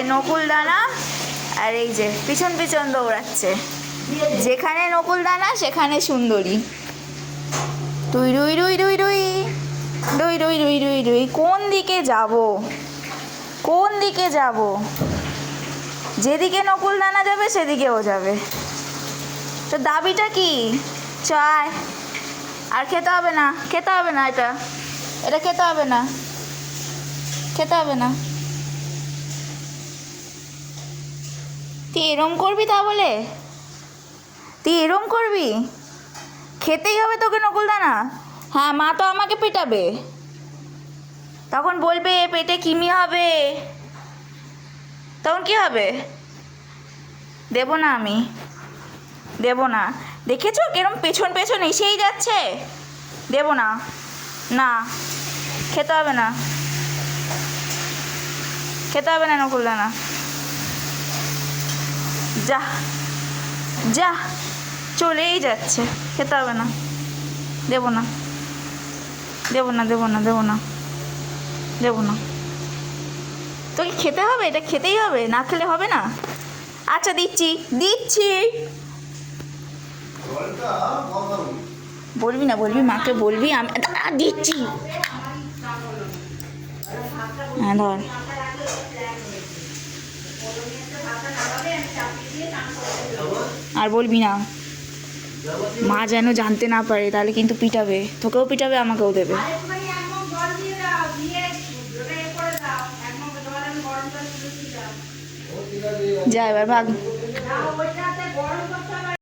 যে নকুল দানা আর এই যে পিছন পিছন দৌড়াচ্ছে, যেখানে নকুল দানা সেখানে সুন্দরী। রুই রুই রুই রুই রুই রুই রুই রুই রুই রুই। কোন দিকে যাব, কোন দিকে যাব? যেদিকে নকুল দানা যাবে সেদিকে ও যাবে। তো দাবিটা কি? চায় আর খেতে হবে না, খেতে হবে না, এটা এটা খেতে হবে না, খেতে হবে না। তুই এরম করবি তাহলে? তুই এরম করবি? খেতেই হবে তোকে নকুল দানা? হ্যাঁ, মা তো আমাকে পেটাবে, তখন বলবে পেটে কিমি হবে, তখন কি হবে? দেবো না, আমি দেবো না। দেখেছো কিরম পেছন পেছন এসেই যাচ্ছে? দেবো না, না খেতে হবে না, খেতে হবে না নকুল দানা। যা যা, চলেই যাচ্ছে, খেতে হবে না, দেবো না, দেবো না, দেবো না, দেবো না, দেবো না। তোকে খেতে হবে, এটা খেতেই হবে, না খেলে হবে না। আচ্ছা দিচ্ছি, দিচ্ছি। বলবি না, বলবি মাকে বলবি আমি দিচ্ছি। হ্যাঁ ধর। আর বলবি না, মা যেন জানতে না পারে, তাহলে কিন্তু পিটাবে, তোকেও পিটাবে আমাকেও দেবে। যা এবার ভাগ।